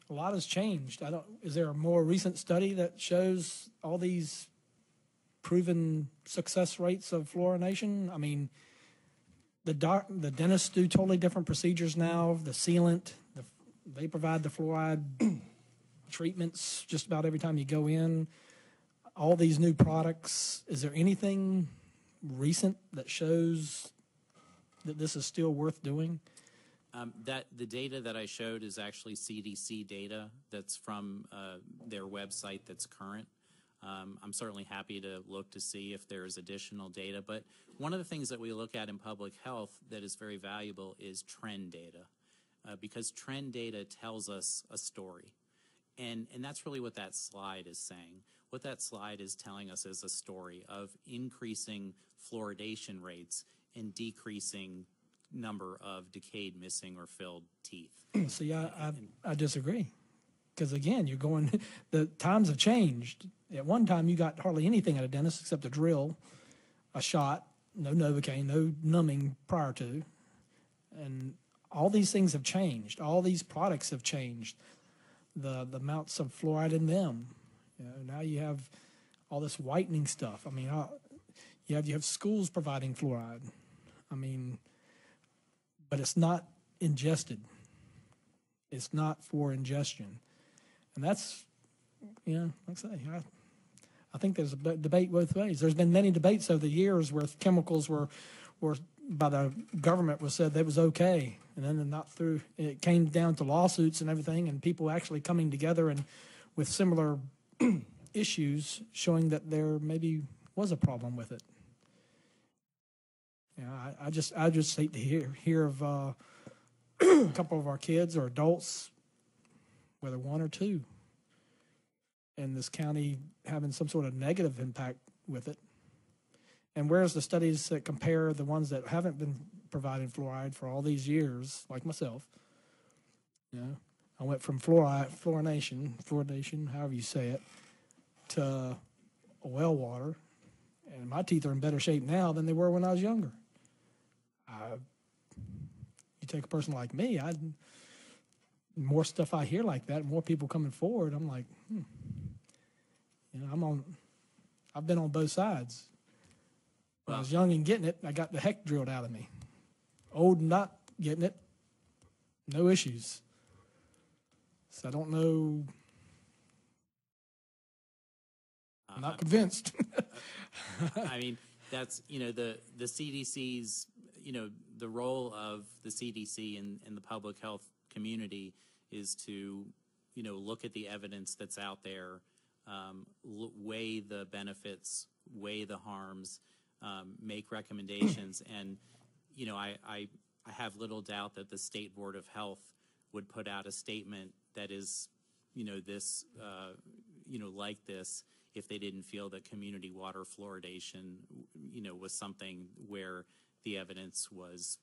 A lot has changed. Is there a more recent study that shows all these proven success rates of fluorination? I mean, the dentists do totally different procedures now. The sealant, they provide the fluoride treatments just about every time you go in. All these new products. Is there anything recent that shows that this is still worth doing? That the data that I showed is actually CDC data that's from their website that's current. I'm certainly happy to look to see if there's additional data, but one of the things that we look at in public health that is very valuable is trend data, because trend data tells us a story. And that's really what that slide is saying. What that slide is telling us is a story of increasing fluoridation rates and decreasing number of decayed, missing, or filled teeth. See, I disagree. Because again, the times have changed. At one time, you got hardly anything at a dentist except a drill, a shot, no Novocaine, no numbing prior to. And all these things have changed. All these products have changed. The amounts of fluoride in them. Now you have all this whitening stuff. I mean, you have schools providing fluoride. I mean, but it's not ingested. It's not for ingestion. And that's, like I say, I think there's a debate both ways. There's been many debates over the years where chemicals were by the government was said that was okay, and then not through. It came down to lawsuits and everything, and people actually coming together and with similar issues, showing that there maybe was a problem with it. I just hate to hear of a couple of our kids or adults, whether one or two, in this county having some sort of negative impact with it. And where's the studies that compare the ones that haven't been providing fluoride for all these years, like myself? I went from fluorination, however you say it, to well water, and my teeth are in better shape now than they were when I was younger. You take a person like me, more stuff I hear like that, more people coming forward, I'm like, I've been on both sides. When I was young and getting it, I got the heck drilled out of me. Old and not getting it, no issues. So I don't know. I'm not convinced. I mean, that's, the CDC's, the role of the CDC in the public health community is to, look at the evidence that's out there, weigh the benefits, weigh the harms, make recommendations. And, I have little doubt that the State Board of Health would put out a statement that is, this, like this, if they didn't feel that community water fluoridation, was something where the evidence was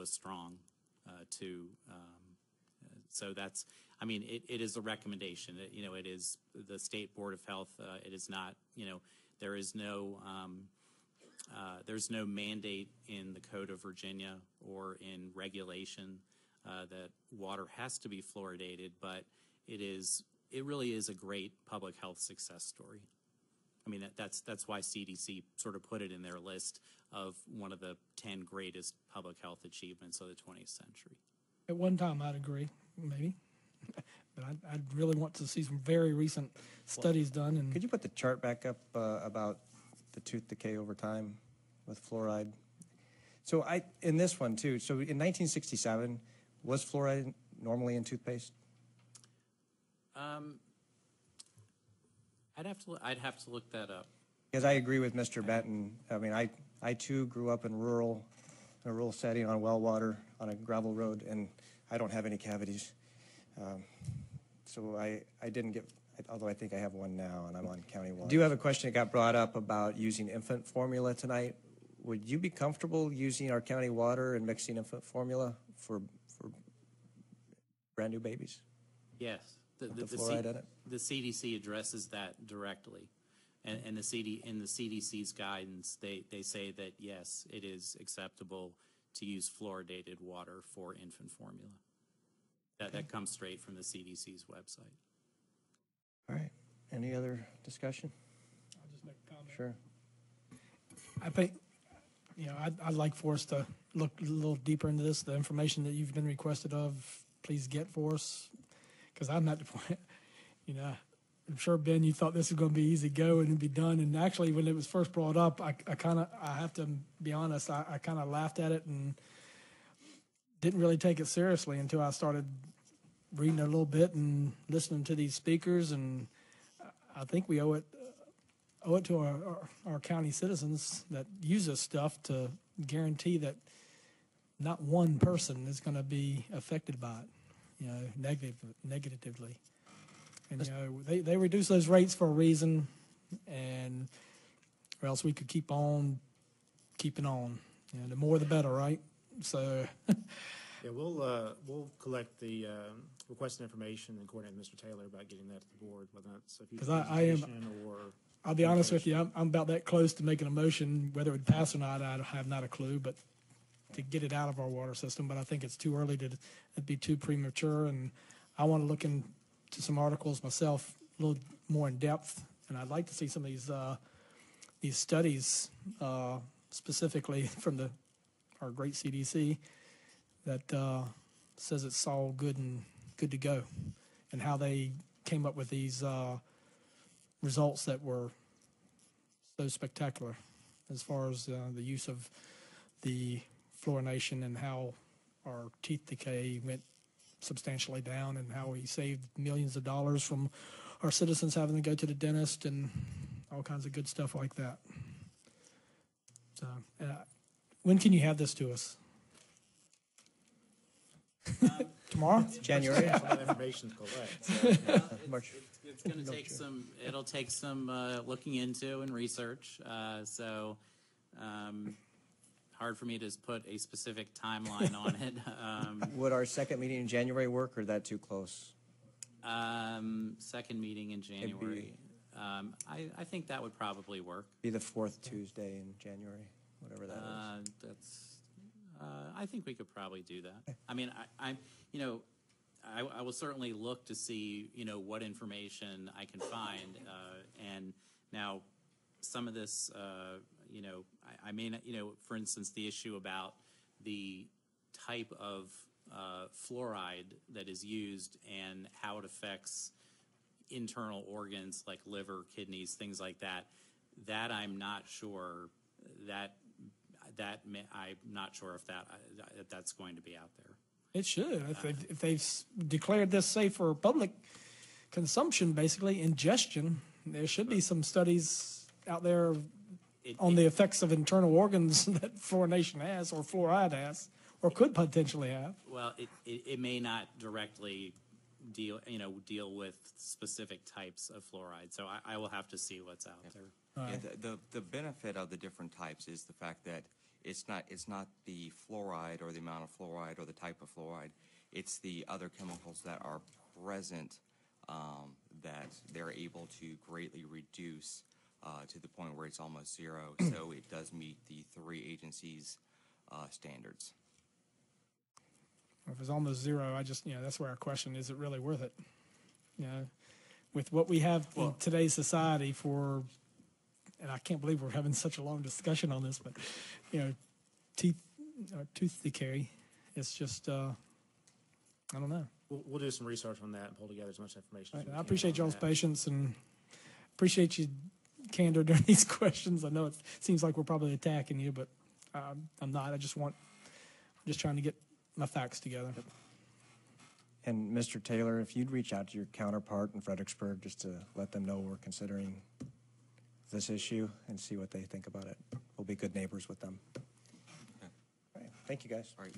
strong so that's, it is a recommendation. It is the State Board of Health. It is not, there's no mandate in the Code of Virginia or in regulation that water has to be fluoridated, but it really is a great public health success story. That's why CDC sort of put it in their list of one of the 10 greatest public health achievements of the 20th century. At one time, I'd agree, maybe. But I'd really want to see some very recent studies done. And could you put the chart back up about the tooth decay over time with fluoride? So in this one, too, so in 1967, was fluoride normally in toothpaste? I'd have to look that up. Because I agree with Mr. Benton. I too grew up in a rural setting on well water on a gravel road, and I don't have any cavities. So I didn't get, although I think I have one now, and I'm on county water. I do have a question that got brought up about using infant formula tonight. Would you be comfortable using our county water and mixing infant formula for brand new babies? Yes. The fluoride in it? The CDC addresses that directly. And in the CDC's guidance, they say that, yes, it is acceptable to use fluoridated water for infant formula. That comes straight from the CDC's website. All right. Any other discussion? I'll just make a comment. Sure. I think, I'd like for us to look a little deeper into this. The information that you've been requested of, please get for us, because I'm at the point, I'm sure, Ben, you thought this was going to be easy go and it'd be done. And actually, when it was first brought up, I have to be honest, I kind of laughed at it and didn't really take it seriously until I started reading a little bit and listening to these speakers. And I think we owe it to our county citizens that use this stuff to guarantee that not one person is going to be affected by it, negatively. And they reduce those rates for a reason, and or else we could keep on keeping on. The more the better, right? So yeah, we'll collect the requested information and coordinate with Mr. Taylor about getting that to the board, whether that's a future presentation or. I'll be honest with you, I'm about that close to making a motion. Whether it would pass or not, I have not a clue, but to get it out of our water system. But I think it's too early it'd be too premature, and I want to look into some articles myself a little more in depth, and I'd like to see some of these studies specifically from our great CDC that says it's all good to go, and how they came up with these results that were so spectacular as far as the use of the fluorination and how our teeth decay went substantially down, and how we saved millions of dollars from our citizens having to go to the dentist and all kinds of good stuff like that. So, when can you have this to us? Tomorrow? January? Information's correct. March. It's going to take it'll take some looking into and research. So hard for me to put a specific timeline on it. Would our second meeting in January work, or that too close? Second meeting in January. I think that would probably work. Be the fourth Tuesday in January, whatever that is. I think we could probably do that. I mean, I will certainly look to see, what information I can find. And now some of this, I may not, for instance, the issue about the type of fluoride that is used and how it affects internal organs like liver, kidneys, things like that, that I'm not sure I'm not sure if that's going to be out there. It should. If they've declared this safe for public consumption, basically ingestion, there should be some studies out there on the effects of internal organs that fluorination has, or fluoride has, or could potentially have. Well, it may not directly deal with specific types of fluoride, so I will have to see what's out there. Yeah, the benefit of the different types is the fact that it's not the fluoride or the amount of fluoride or the type of fluoride. It's the other chemicals that are present that they're able to greatly reduce to the point where it's almost zero. So it does meet the 3 agencies' standards. If it's almost zero, that's where our question: is it really worth it? With what we have in today's society and I can't believe we're having such a long discussion on this, but tooth decay, it's just I don't know. We'll do some research on that and pull together as much information. I appreciate y'all's patience and appreciate you candor during these questions. I know it seems like we're probably attacking you, but I'm not. I'm just trying to get my facts together. And Mr. Taylor, if you'd reach out to your counterpart in Fredericksburg just to let them know we're considering this issue and see what they think about it. We'll be good neighbors with them. All right. Thank you, guys. All right.